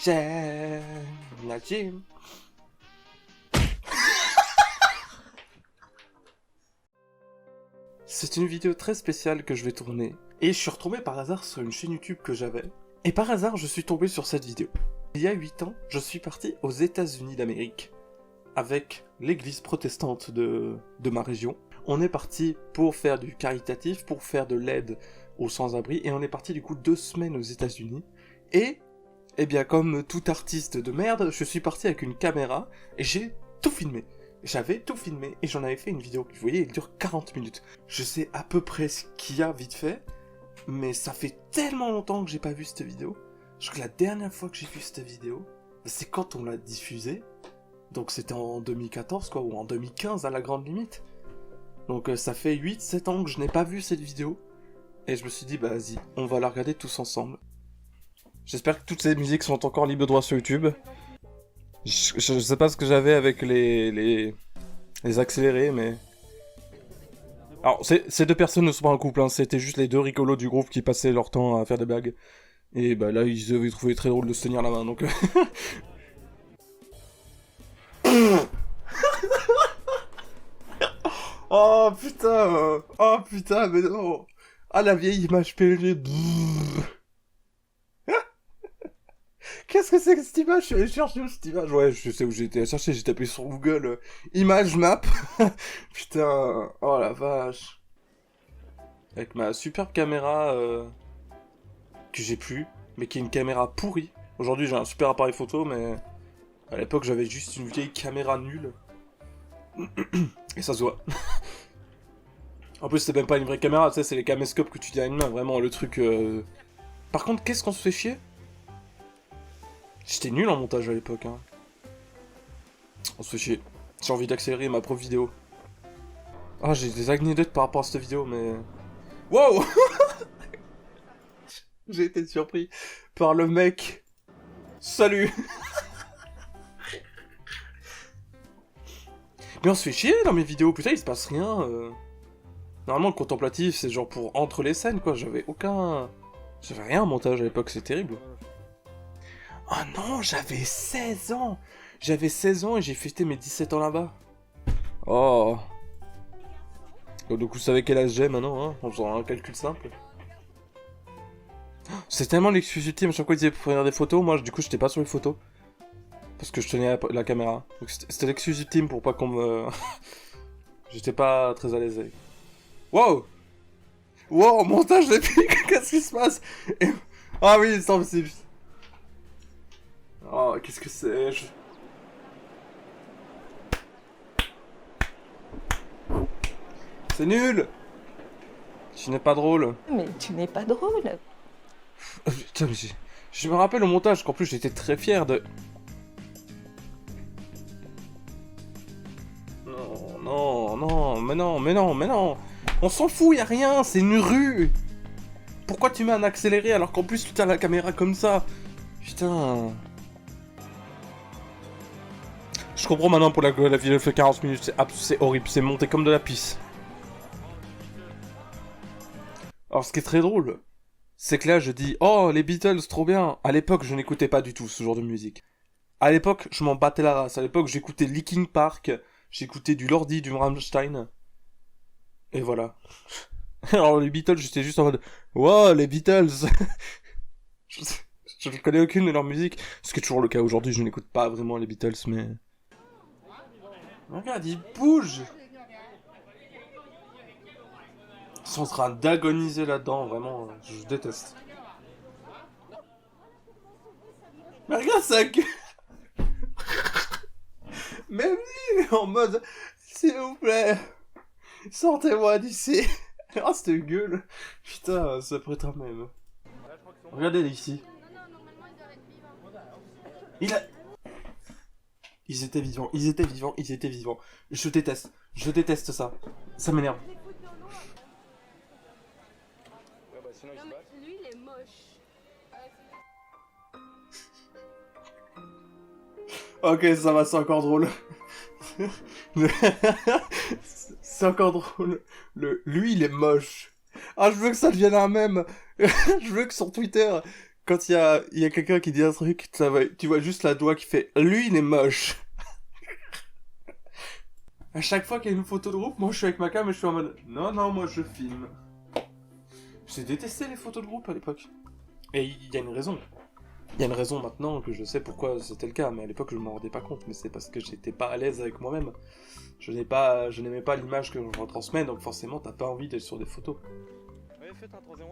J'aime la gym. C'est une vidéo très spéciale que je vais tourner. Et je suis retombé par hasard sur une chaîne YouTube que j'avais. Et par hasard, je suis tombé sur cette vidéo. Il y a 8 ans, je suis parti aux États-Unis d'Amérique avec l'église protestante de ma région. On est parti pour faire du caritatif, pour faire de l'aide aux sans-abri, et on est parti du coup 2 semaines aux États-Unis. Et, eh bien comme tout artiste de merde, je suis parti avec une caméra et j'ai tout filmé. J'avais tout filmé et j'en avais fait une vidéo. Vous voyez, elle dure 40 minutes. Je sais à peu près ce qu'il y a vite fait, mais ça fait tellement longtemps que j'ai pas vu cette vidéo. Je crois que la dernière fois que j'ai vu cette vidéo, c'est quand on l'a diffusée. Donc c'était en 2014 quoi, ou en 2015 à la grande limite. Donc ça fait 8-7 ans que je n'ai pas vu cette vidéo. Et je me suis dit, bah vas-y, on va la regarder tous ensemble. J'espère que toutes ces musiques sont encore libres de droit sur YouTube. Je sais pas ce que j'avais avec les accélérés, mais... Alors, ces deux personnes ne sont pas un couple, hein, c'était juste les deux rigolos du groupe qui passaient leur temps à faire des blagues. Et bah là, ils avaient trouvé très drôle de se tenir la main, donc... Oh putain, mais non. Ah, la vieille image PLG. Qu'est-ce que c'est que cette image? Je cherche où cette image? Ouais, je sais où j'ai été à chercher, j'ai tapé sur Google image map. Putain, oh la vache. Avec ma superbe caméra que j'ai plus, mais qui est une caméra pourrie. Aujourd'hui j'ai un super appareil photo, mais à l'époque j'avais juste une vieille caméra nulle. Et ça se voit. En plus c'est même pas une vraie caméra, tu sais, c'est les caméscopes que tu dis à une main, vraiment le truc... Par contre, qu'est-ce qu'on se fait chier? J'étais nul en montage à l'époque, hein. On se fait chier. J'ai envie d'accélérer ma propre vidéo. Ah, j'ai des anecdotes par rapport à cette vidéo, mais... Wow. J'ai été surpris par le mec. Salut. Mais on se fait chier dans mes vidéos, putain, il se passe rien. Normalement, le contemplatif, c'est genre pour entre les scènes, quoi. J'avais rien en montage à l'époque, c'est terrible. Oh non, j'avais 16 ans. J'avais 16 ans et j'ai fêté mes 17 ans là-bas. Oh. Donc vous savez quel âge j'ai maintenant, hein, en faisant un calcul simple. C'est tellement l'excuse ultime, à chaque fois qu'ils disaient pour faire des photos, moi du coup j'étais pas sur les photos. Parce que je tenais la caméra. Donc c'était l'excuse ultime pour pas qu'on me... J'étais pas très à l'aise avec. Wow. Wow, montage d'épique, qu'est-ce qui se passe? Ah oui, c'est... Oh, qu'est-ce que c'est? C'est nul. Tu n'es pas drôle. Mais tu n'es pas drôle. Putain, mais je me rappelle au montage qu'en plus j'étais très fier de... Non. On s'en fout, y a rien, c'est une rue. Pourquoi tu mets un accéléré alors qu'en plus tu as la caméra comme ça? Putain... Je comprends maintenant pour la vidéo fait 40 minutes, c'est horrible, c'est monté comme de la pisse. Alors ce qui est très drôle, c'est que là je dis « Oh, les Beatles, trop bien !» À l'époque, je n'écoutais pas du tout ce genre de musique. À l'époque, je m'en battais la race. À l'époque, j'écoutais Linkin Park, j'écoutais du Lordi, du Rammstein. Et voilà. Alors les Beatles, j'étais juste en mode « Wow, les Beatles !» Je ne connais aucune de leur musique. Ce qui est toujours le cas aujourd'hui, je n'écoute pas vraiment les Beatles, mais... Regarde, il bouge. Ils sont en train d'agoniser là-dedans, vraiment, je déteste. Mais regarde ça gueule. Mais oui, en mode, s'il vous plaît, sortez-moi d'ici. Ah, cette gueule. Putain, ça pourrait être un même. Regardez ici. Ils étaient vivants. Je déteste ça. Ça m'énerve. Non mais lui il est moche. Ok, ça va, c'est encore drôle. C'est encore drôle. Lui, il est moche. Ah, je veux que ça devienne un mème. Je veux que sur Twitter, quand il y a quelqu'un qui dit un truc, tu vois juste la doigt qui fait « Lui, il est moche !» À chaque fois qu'il y a une photo de groupe, moi je suis avec ma cam et je suis en mode « Non, non, moi je filme. » J'ai détesté les photos de groupe à l'époque. Et il y a une raison. Il y a une raison maintenant que je sais pourquoi c'était le cas, mais à l'époque je ne m'en rendais pas compte, mais c'est parce que j'étais pas à l'aise avec moi-même. Je n'aimais pas l'image que je retransmets, donc forcément t'as pas envie d'être sur des photos. Ouais, faites un 3-0.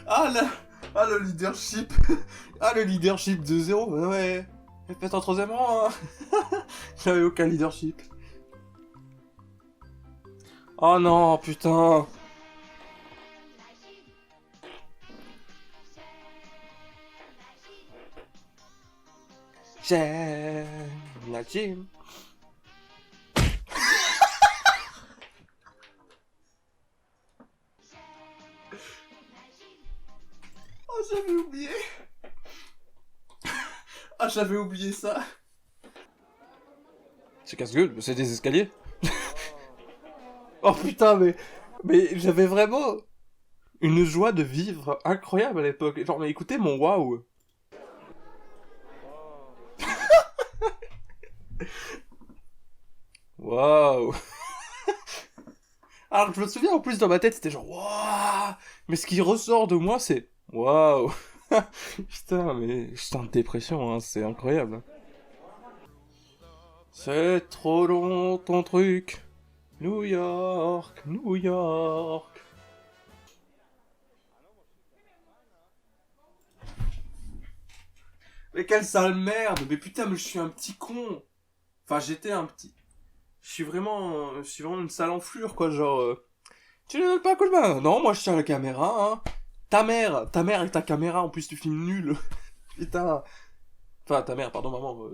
Ah le leadership. Ah le leadership 2-0, ouais. Faites un troisième rang, hein. J'avais aucun leadership. Oh non, putain. J'aime la gym. Oh, j'avais oublié. Ah, j'avais oublié ça. C'est casse-gueule, c'est des escaliers. Oh putain, mais j'avais vraiment une joie de vivre incroyable à l'époque. Genre, mais écoutez mon waouh. Waouh. Alors je me souviens en plus dans ma tête c'était genre waouh. Mais ce qui ressort de moi c'est waouh. Putain mais j'étais en dépression hein, c'est incroyable. C'est trop long ton truc. New York, New York. Mais quelle sale merde. Mais putain mais je suis un petit con. Enfin j'étais un petit. Je suis vraiment une sale enflure quoi genre. Tu ne veux pas un coup de main? Non moi je tiens la caméra hein. Ta mère et ta caméra en plus tu filmes nul. Putain. Enfin ta mère pardon maman.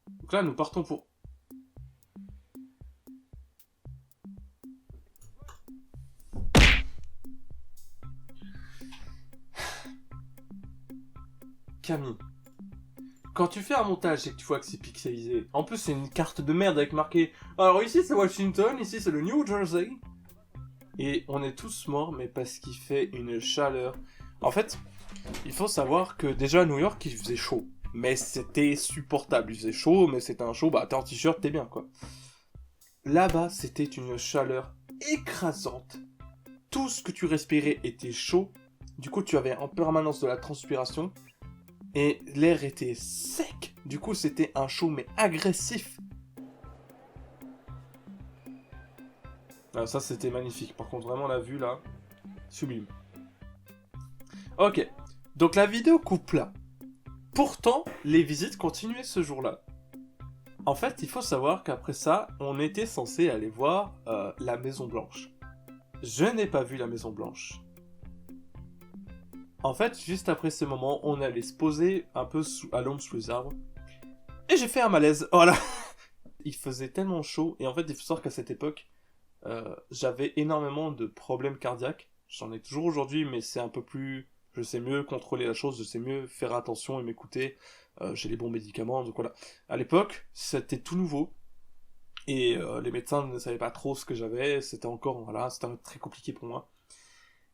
Donc là nous partons pour. Camille. Quand tu fais un montage et que tu vois que c'est pixelisé, en plus c'est une carte de merde avec marqué alors ici c'est Washington, ici c'est le New Jersey. Et on est tous morts, mais parce qu'il fait une chaleur. En fait, il faut savoir que déjà à New York il faisait chaud. Mais c'était supportable. Il faisait chaud, mais c'était un chaud, bah t'es en t-shirt, t'es bien quoi. Là-bas, c'était une chaleur écrasante. Tout ce que tu respirais était chaud. Du coup, tu avais en permanence de la transpiration. Et l'air était sec. Du coup, c'était un chaud mais agressif. Ah, ça, c'était magnifique. Par contre, vraiment, la vue, là, sublime. Ok. Donc, la vidéo coupe là. Pourtant, les visites continuaient ce jour-là. En fait, il faut savoir qu'après ça, on était censé aller voir la Maison Blanche. Je n'ai pas vu la Maison Blanche. En fait, juste après ce moment, on allait se poser un peu à l'ombre sous les arbres. Et j'ai fait un malaise. Voilà. Il faisait tellement chaud. Et en fait, il faut savoir qu'à cette époque, j'avais énormément de problèmes cardiaques. J'en ai toujours aujourd'hui, mais c'est un peu plus... Je sais mieux contrôler la chose, je sais mieux faire attention et m'écouter. J'ai les bons médicaments, donc voilà. À l'époque, c'était tout nouveau. Et les médecins ne savaient pas trop ce que j'avais. C'était encore... Voilà, c'était très compliqué pour moi.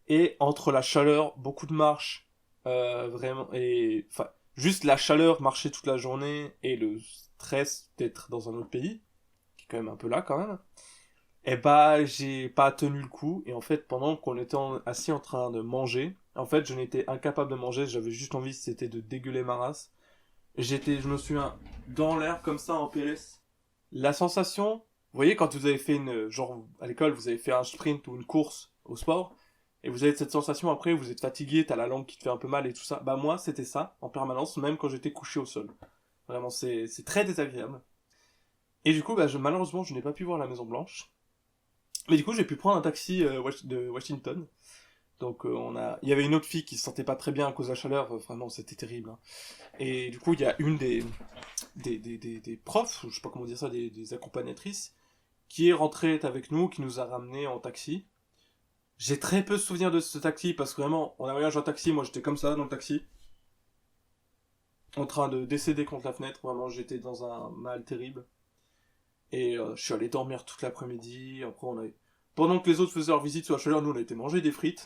Et entre la chaleur, beaucoup de marches, vraiment, et enfin, juste la chaleur, marcher toute la journée, et le stress d'être dans un autre pays, qui est quand même un peu là quand même, et bah j'ai pas tenu le coup, et en fait pendant qu'on était assis en train de manger, en fait je n'étais incapable de manger, j'avais juste envie c'était de dégueuler ma race. Je me souviens, dans l'air comme ça en PLS, la sensation, vous voyez quand vous avez fait genre à l'école vous avez fait un sprint ou une course au sport, et vous avez cette sensation après, vous êtes fatigué, t'as la langue qui te fait un peu mal et tout ça. Bah moi, c'était ça, en permanence, même quand j'étais couché au sol. Vraiment, c'est très désagréable. Et du coup, bah, malheureusement, je n'ai pas pu voir la Maison Blanche. Mais du coup, j'ai pu prendre un taxi de Washington. Donc il y avait une autre fille qui se sentait pas très bien à cause de la chaleur, vraiment c'était terrible. Hein. Et du coup il y a une des profs, je sais pas comment dire ça, des accompagnatrices, qui est rentrée avec nous, qui nous a ramenés en taxi. J'ai très peu de souvenirs de ce taxi parce que vraiment, on a voyagé en taxi, moi j'étais comme ça dans le taxi, en train de décéder contre la fenêtre, vraiment j'étais dans un mal terrible. Et je suis allé dormir toute l'après-midi, après Pendant que les autres faisaient leur visite sur la chaleur, nous on a été manger des frites.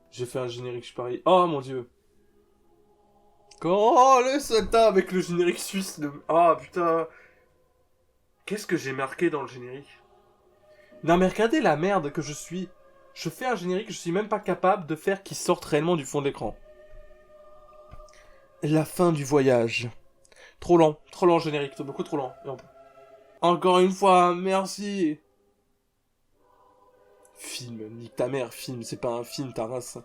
J'ai fait un générique, je parie. Oh mon dieu. Oh le soldats avec le générique suisse. Ah putain. Qu'est-ce que j'ai marqué dans le générique? Non mais regardez la merde que je suis. Je fais un générique, je suis même pas capable de faire qu'il sorte réellement du fond de l'écran. La fin du voyage. Trop lent générique, beaucoup trop lent. Encore une fois, merci. Film, nique ta mère, film, c'est pas un film, ta race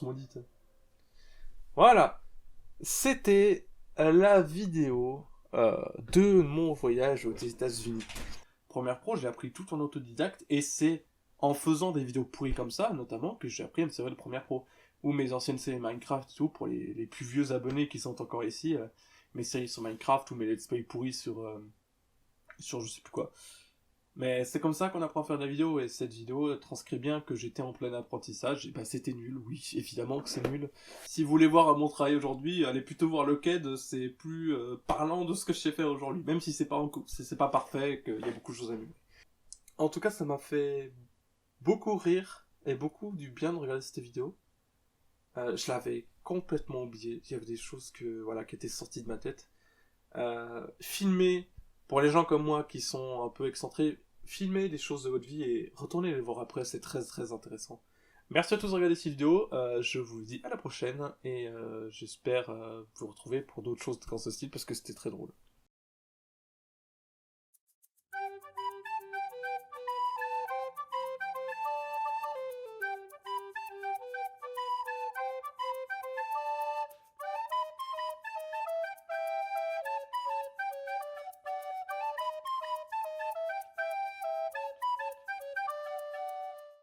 maudite. Voilà, c'était la vidéo de mon voyage aux États-Unis. Première pro, j'ai appris tout en autodidacte, et c'est en faisant des vidéos pourries comme ça, notamment, que j'ai appris à me servir de Première Pro. Ou mes anciennes séries Minecraft et tout, pour les plus vieux abonnés qui sont encore ici, mes séries sur Minecraft ou mes let's play pourris sur je sais plus quoi. Mais c'est comme ça qu'on apprend à faire de la vidéo, et cette vidéo transcrit bien que j'étais en plein apprentissage, et bah c'était nul, oui, évidemment que c'est nul. Si vous voulez voir mon travail aujourd'hui, allez plutôt voir le CAD, c'est plus parlant de ce que je sais faire aujourd'hui, même si c'est pas parfait, qu'il y a beaucoup de choses à améliorer. En tout cas, ça m'a fait beaucoup rire, et beaucoup du bien de regarder cette vidéo. Je l'avais complètement oublié, il y avait des choses qui étaient sorties de ma tête. Filmer, pour les gens comme moi qui sont un peu excentrés, filmez des choses de votre vie et retournez les voir après, c'est très très intéressant. Merci à tous de regarder cette vidéo, je vous dis à la prochaine, et j'espère vous retrouver pour d'autres choses dans ce style, parce que c'était très drôle.